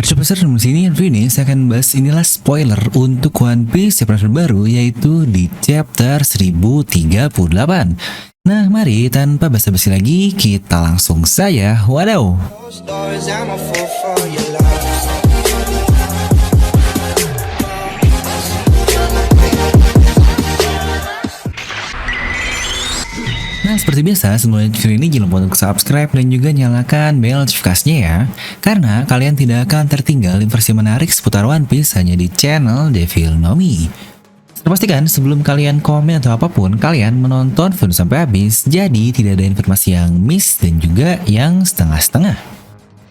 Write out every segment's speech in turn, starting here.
Superstar di sini ini saya akan bahas inilah spoiler untuk One Piece chapter terbaru, yaitu di chapter 1038. Nah, mari tanpa basa-basi lagi kita langsung saja wadaw. Nah, seperti biasa, sebelum video ini jangan lupa untuk subscribe dan juga nyalakan bel notifikasinya ya. Karena kalian tidak akan tertinggal informasi menarik seputar One Piece hanya di channel Devil Nomi. Pastikan sebelum kalian komen atau apapun, kalian menonton video sampai habis, jadi tidak ada informasi yang miss dan juga yang setengah-setengah.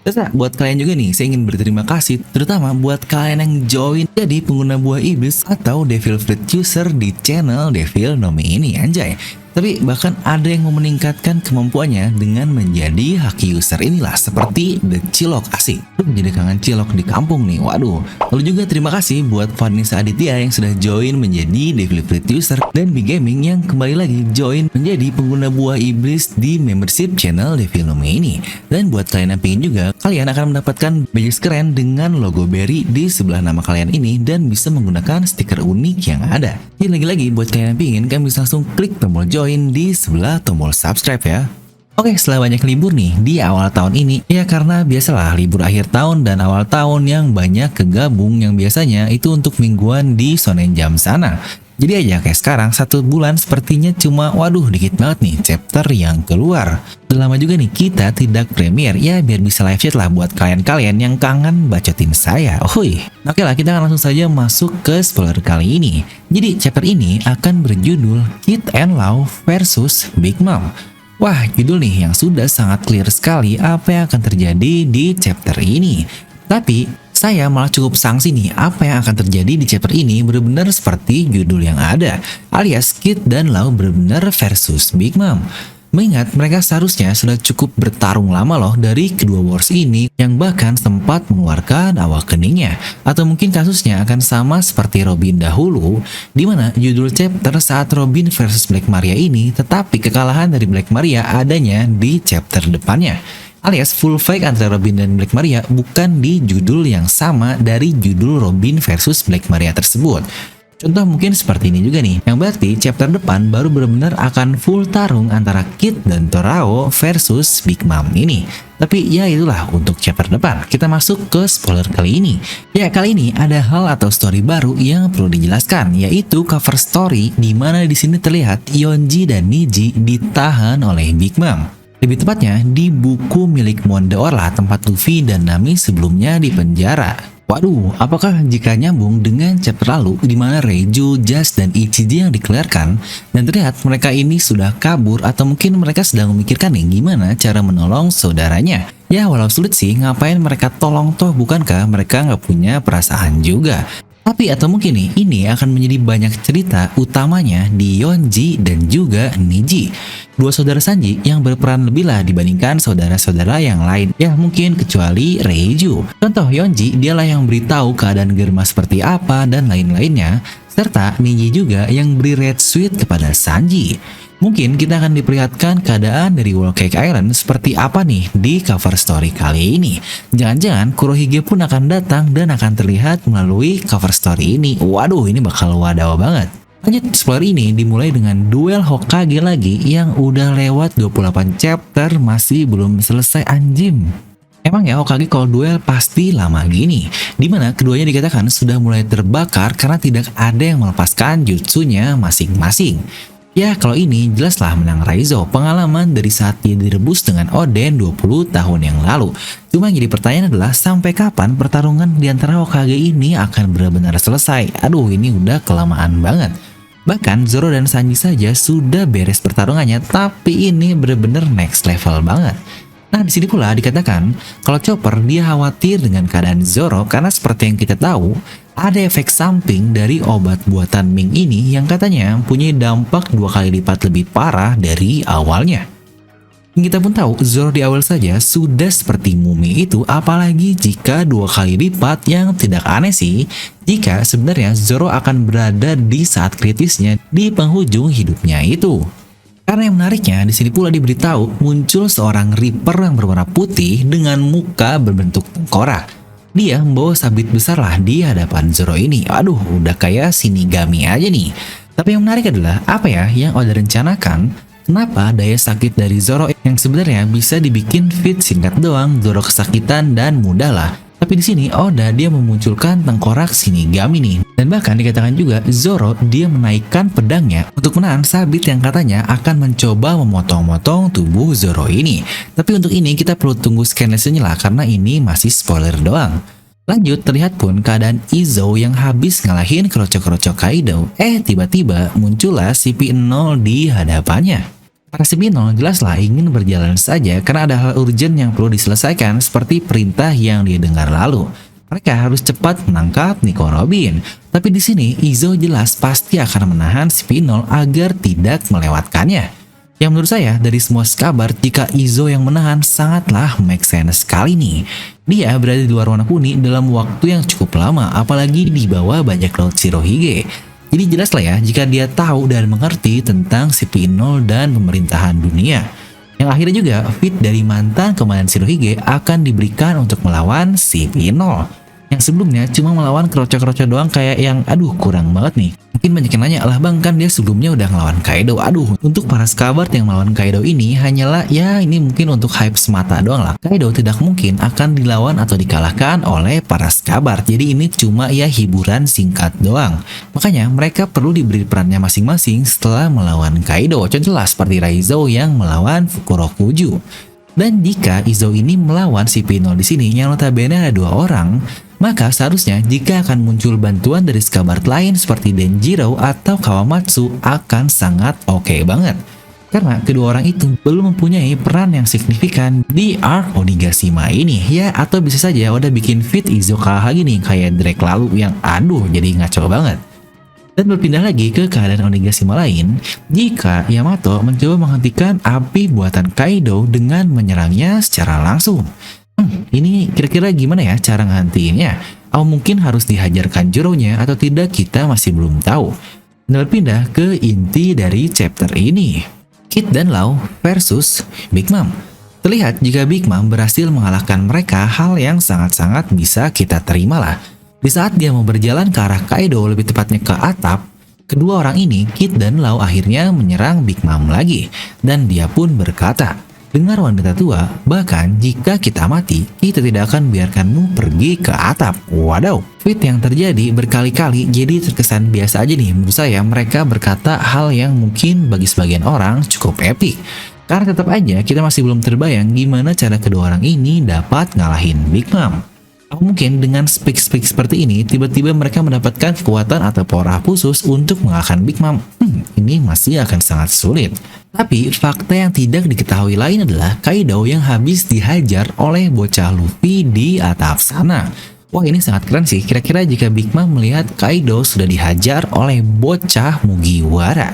Terus buat kalian juga nih, saya ingin berterima kasih terutama buat kalian yang join jadi pengguna buah iblis atau Devil Fruit user di channel Devil Nomi ini, anjay. Tapi bahkan ada yang mau meningkatkan kemampuannya dengan menjadi haki user inilah, seperti The Cilok. Asik, menjadi kangen cilok di kampung nih, waduh. Lalu juga terima kasih buat Vanessa Aditya yang sudah join menjadi Devil Fruit user, dan Big Gaming yang kembali lagi join menjadi pengguna buah iblis di membership channel Devil Nomi ini. Dan buat kalian yang pengen juga, kalian akan mendapatkan badges keren dengan logo berry di sebelah nama kalian ini dan bisa menggunakan stiker unik yang ada. Jadi lagi-lagi buat kalian yang pengen, kalian bisa langsung klik tombol join di sebelah tombol subscribe ya. Oke, setelah banyak libur nih di awal tahun ini, ya karena biasalah libur akhir tahun dan awal tahun yang banyak kegabung yang biasanya itu untuk mingguan di Shonen Jump sana. Jadi aja kayak sekarang 1 bulan sepertinya cuma waduh dikit banget nih chapter yang keluar. Udah lama juga nih kita tidak premier ya, biar bisa live chat lah buat kalian-kalian yang kangen bacotin saya. Oke lah, kita akan langsung saja masuk ke spoiler kali ini. Jadi chapter ini akan berjudul Kid and Law versus Big Mom. Wah, judul nih yang sudah sangat clear sekali apa yang akan terjadi di chapter ini. Tapi saya malah cukup sangsi nih apa yang akan terjadi di chapter ini benar-benar seperti judul yang ada, alias Kid dan Law benar-benar versus Big Mom. Mengingat mereka seharusnya sudah cukup bertarung lama loh dari kedua wars ini, yang bahkan sempat mengeluarkan awal keningnya. Atau mungkin kasusnya akan sama seperti Robin dahulu, dimana judul chapter saat Robin versus Black Maria ini, tetapi kekalahan dari Black Maria adanya di chapter depannya. Alias full fake antara Robin dan Black Maria bukan di judul yang sama dari judul Robin versus Black Maria tersebut. Contoh mungkin seperti ini juga nih, yang berarti chapter depan baru benar-benar akan full tarung antara Kid dan Torao versus Big Mom ini. Tapi ya itulah untuk chapter depan. Kita masuk ke spoiler kali ini. Ya, kali ini ada hal atau story baru yang perlu dijelaskan, yaitu cover story di mana di sini terlihat Yonji dan Niji ditahan oleh Big Mom. Lebih tepatnya di buku milik Monde Orla tempat Luffy dan Nami sebelumnya di penjara. Waduh, apakah jika nyambung dengan chapter lalu di mana Reiju, Just, dan Ichiji yang dikeluarkan dan terlihat mereka ini sudah kabur, atau mungkin mereka sedang memikirkan nih gimana cara menolong saudaranya. Ya walau sulit sih, ngapain mereka tolong, toh bukankah mereka nggak punya perasaan juga. Tapi atau mungkin nih ini akan menjadi banyak cerita utamanya di Yonji dan juga Niji, dua saudara Sanji yang berperan lebih lah dibandingkan saudara-saudara yang lain. Ya mungkin kecuali Reiju. Contoh Yonji, dialah yang beritahu keadaan Germa seperti apa dan lain-lainnya, serta Niji juga yang beri red sweet kepada Sanji. Mungkin kita akan diperlihatkan keadaan dari Whole Cake Island seperti apa nih di cover story kali ini. Jangan-jangan Kurohige pun akan datang dan akan terlihat melalui cover story ini. Waduh, ini bakal wadaw banget. Lanjut, spoiler ini dimulai dengan duel Hokage lagi yang udah lewat 28 chapter masih belum selesai, anjim. Emang ya Hokage kalau duel pasti lama gini, dimana keduanya dikatakan sudah mulai terbakar karena tidak ada yang melepaskan jutsunya masing-masing. Ya kalau ini jelaslah menang Raizo, pengalaman dari saat dia direbus dengan Oden 20 tahun yang lalu. Cuma yang jadi pertanyaan adalah sampai kapan pertarungan di antara Hokage ini akan benar-benar selesai. Aduh, ini udah kelamaan banget. Bahkan Zoro dan Sanji saja sudah beres pertarungannya, tapi ini benar-benar next level banget. Nah, di sini pula dikatakan kalau Chopper dia khawatir dengan keadaan Zoro karena seperti yang kita tahu, ada efek samping dari obat buatan Ming ini yang katanya punya dampak 2 kali lipat lebih parah dari awalnya. Kita pun tahu Zoro di awal saja sudah seperti mumi itu, apalagi jika 2 kali lipat, yang tidak aneh sih jika sebenarnya Zoro akan berada di saat kritisnya di penghujung hidupnya itu. Karena yang menariknya, di sini pula diberitahu muncul seorang Reaper yang berwarna putih dengan muka berbentuk tengkorak. Dia membawa sabit besar lah di hadapan Zoro ini. Aduh, udah kayak Shinigami aja nih. Tapi yang menarik adalah apa ya yang Oda rencanakan? Kenapa daya sakit dari Zoro yang sebenarnya bisa dibikin fit singkat doang, Zoro kesakitan dan mudah lah. Tapi di sini Oda dia memunculkan tengkorak Shinigami nih. Dan bahkan dikatakan juga Zoro dia menaikkan pedangnya untuk menahan sabit yang katanya akan mencoba memotong-motong tubuh Zoro ini. Tapi untuk ini kita perlu tunggu scannernya lah karena ini masih spoiler doang. Lanjut, terlihat pun keadaan Izo yang habis ngalahin kerocok-kerocok Kaido. Tiba-tiba muncullah CP0 di hadapannya. Para CP0 jelaslah ingin berjalan saja karena ada hal urgent yang perlu diselesaikan seperti perintah yang dia dengar lalu. Mereka harus cepat menangkap Nico Robin. Tapi di sini Izo jelas pasti akan menahan CP0 agar tidak melewatkannya. Yang menurut saya dari semua kabar jika Izo yang menahan sangatlah make sense sekali nih. Dia berada di luar Wano Kuni dalam waktu yang cukup lama apalagi di bawah bajak laut Shirohige. Jadi jelas lah ya jika dia tahu dan mengerti tentang CP0 dan pemerintahan dunia. Yang akhirnya juga fit dari mantan komandan Shirohige akan diberikan untuk melawan CP0. Yang sebelumnya cuma melawan kerocok-kerocok doang kayak yang aduh kurang banget nih. Mungkin banyak yang nanya lah bang kan dia sebelumnya udah ngelawan Kaido. Aduh untuk para skabar yang melawan Kaido ini hanyalah ya ini mungkin untuk hype semata doang lah. Kaido tidak mungkin akan dilawan atau dikalahkan oleh para skabar. Jadi ini cuma ya hiburan singkat doang. Makanya mereka perlu diberi perannya masing-masing setelah melawan Kaido. Contohnya seperti Raizo yang melawan Fukurokuju. Dan jika Izo ini melawan CP0 di sini yang notabene ada 2 orang, maka seharusnya jika akan muncul bantuan dari skabar lain seperti Denjiro atau Kawamatsu akan sangat oke banget. Karena kedua orang itu belum mempunyai peran yang signifikan di arc Onigashima ini ya, atau bisa saja udah bikin fit Izo kalah lagi nih kayak Drake lalu yang aduh jadi ngaco banget. Dan berpindah lagi ke keadaan Onigashima lain, jika Yamato mencoba menghentikan api buatan Kaido dengan menyerangnya secara langsung. Ini kira-kira gimana ya cara ngantiinnya? Atau mungkin harus dihajarkan Zoro-nya atau tidak kita masih belum tahu. Dan berpindah ke inti dari chapter ini. Kid dan Law versus Big Mom. Terlihat jika Big Mom berhasil mengalahkan mereka hal yang sangat-sangat bisa kita terima lah. Di saat dia mau berjalan ke arah Kaido, lebih tepatnya ke atap, kedua orang ini, Kid dan Law akhirnya menyerang Big Mom lagi. Dan dia pun berkata, dengar wanita tua, bahkan jika kita mati, kita tidak akan biarkanmu pergi ke atap. Wadaw, fit yang terjadi berkali-kali jadi terkesan biasa aja nih. Menurut saya mereka berkata hal yang mungkin bagi sebagian orang cukup epic. Karena tetap aja kita masih belum terbayang gimana cara kedua orang ini dapat ngalahin Big Mom. Atau mungkin dengan speak-speak seperti ini, tiba-tiba mereka mendapatkan kekuatan atau power khusus untuk mengalahkan Big Mom. Ini masih akan sangat sulit. Tapi fakta yang tidak diketahui lain adalah Kaido yang habis dihajar oleh bocah Luffy di atap sana. Wah ini sangat keren sih, kira-kira jika Big Mom melihat Kaido sudah dihajar oleh bocah Mugiwara.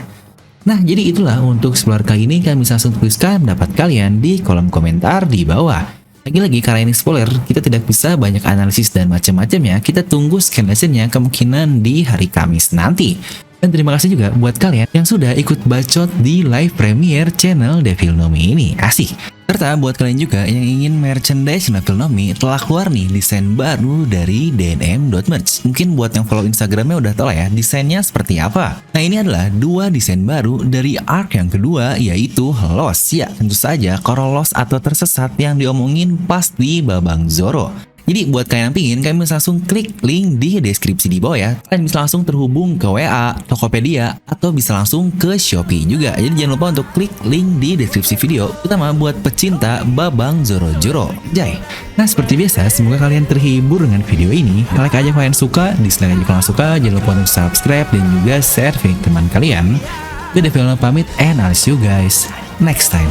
Nah jadi itulah untuk spoiler kali ini, kalian bisa langsung tuliskan pendapat kalian di kolom komentar di bawah. Lagi-lagi karena ini spoiler, kita tidak bisa banyak analisis dan macam-macamnya. Kita tunggu scan-nya kemungkinan di hari Kamis nanti. Dan terima kasih juga buat kalian yang sudah ikut bacot di live premiere channel Devil No Mi ini. Asik. Serta buat kalian juga yang ingin merchandise Devil No Mi, telah keluar nih desain baru dari DNM.merch. Mungkin buat yang follow Instagramnya udah tau lah ya desainnya seperti apa. Nah ini adalah 2 desain baru dari arc yang kedua, yaitu Lost. Ya tentu saja Koro Lost atau tersesat yang diomongin pas di Babang Zoro. Jadi buat kalian yang pingin, kalian bisa langsung klik link di deskripsi di bawah ya. Kalian bisa langsung terhubung ke WA, Tokopedia, atau bisa langsung ke Shopee juga. Jadi jangan lupa untuk klik link di deskripsi video, terutama buat pecinta Babang Zoro-Zoro. Jai. Nah seperti biasa, semoga kalian terhibur dengan video ini. Like aja kalau kalian suka, dislike aja kalau suka. Jangan lupa untuk subscribe dan juga share ke teman kalian. Gue Devil No pamit and I'll see you guys next time.